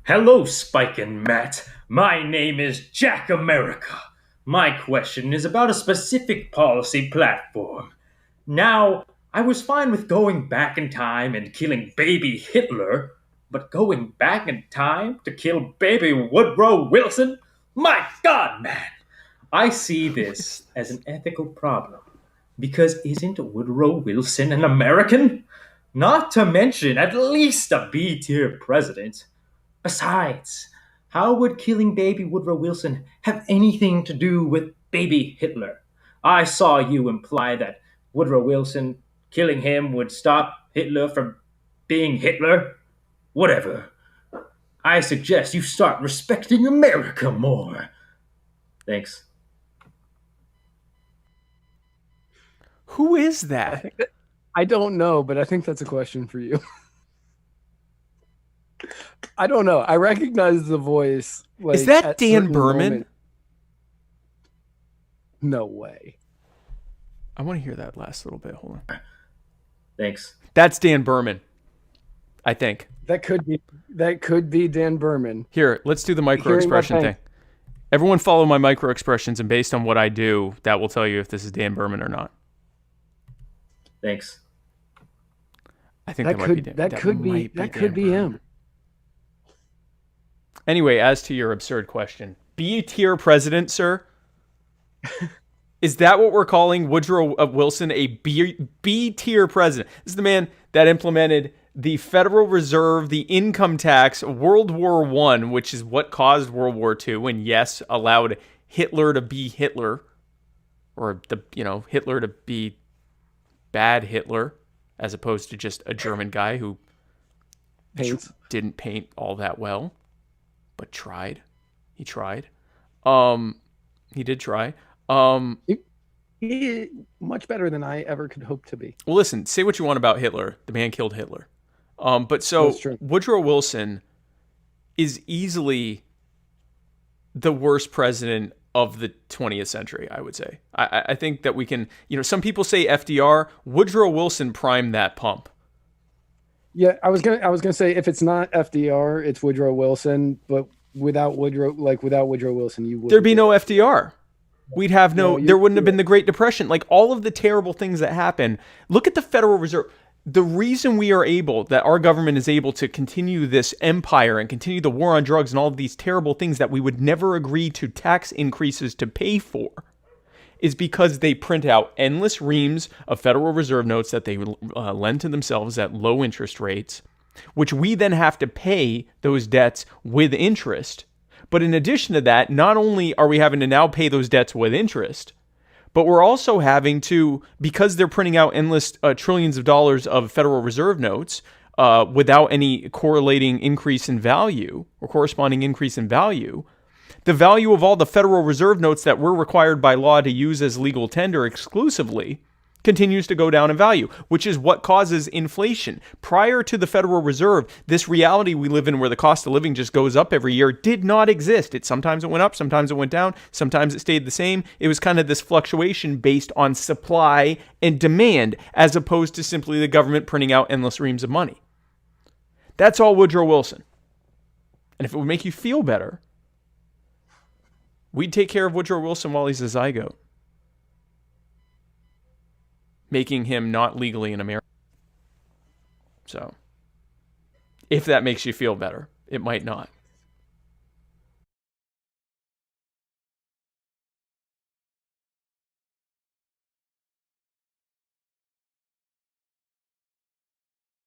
Hello, Spike and Matt. My name is Jack America. My question is about a specific policy platform. Now, I was fine with going back in time and killing baby Hitler, but going back in time to kill baby Woodrow Wilson? My God, man! I see this as an ethical problem. Because isn't Woodrow Wilson an American? Not to mention at least a B tier president. Besides, how would killing baby Woodrow Wilson have anything to do with baby Hitler? I saw you imply that Woodrow Wilson killing him would stop Hitler from being Hitler. Whatever. I suggest you start respecting America more. Thanks. Who is I that? think that, I don't know, but I think that's a question for you. I don't know. I recognize the voice. Like Is that at Dan certain Berman? moments. No way. I want to hear that last little bit. Hold on. Thanks. That's Dan Berman, I think. That could be Dan Berman. Here, let's do the micro Hearing my expression thanks. thing. Everyone follow my micro expressions, and based on what I do, that will tell you if this is Dan Berman or not. Thanks. I think That that might be could Dan. that could be might that Dan could be Berman. him. Anyway, as to your absurd question, B tier president, sir. Is that what we're calling Woodrow Wilson a B tier president? This is the man that implemented the Federal Reserve, the income tax, World War I, which is what caused World War II, and yes, allowed Hitler to be Hitler, or Hitler to be bad Hitler, as opposed to just a German guy who Paints. didn't paint all that well, but tried. He tried. He did try. Much better than I ever could hope to be. Well, listen, say what you want about Hitler. The man killed Hitler. But so That's true. Woodrow Wilson is easily the worst president of the 20th century, I would say. I think that we can, some people say FDR. Woodrow Wilson primed that pump. Yeah, I was gonna say if it's not FDR, it's Woodrow Wilson, but without Woodrow Wilson, you would There'd be no FDR. We'd have there wouldn't have been yeah. the Great Depression. Like all of the terrible things that happen. Look at the Federal Reserve. The reason that our government is able to continue this empire and continue the war on drugs and all of these terrible things that we would never agree to tax increases to pay for is because they print out endless reams of Federal Reserve notes that they lend to themselves at low interest rates, which we then have to pay those debts with interest. But in addition to that, not only are we having to now pay those debts with interest, but we're also having to, because they're printing out endless trillions of dollars of Federal Reserve notes without any correlating increase in value or corresponding increase in value, the value of all the Federal Reserve notes that we're required by law to use as legal tender exclusively continues to go down in value, which is what causes inflation. Prior to the Federal Reserve, this reality we live in where the cost of living just goes up every year did not exist. Sometimes it went up, sometimes it went down, sometimes it stayed the same. It was kind of this fluctuation based on supply and demand, as opposed to simply the government printing out endless reams of money. That's all Woodrow Wilson. And if it would make you feel better, we'd take care of Woodrow Wilson while he's a zygote, making him not legally an American. So, if that makes you feel better, it might not.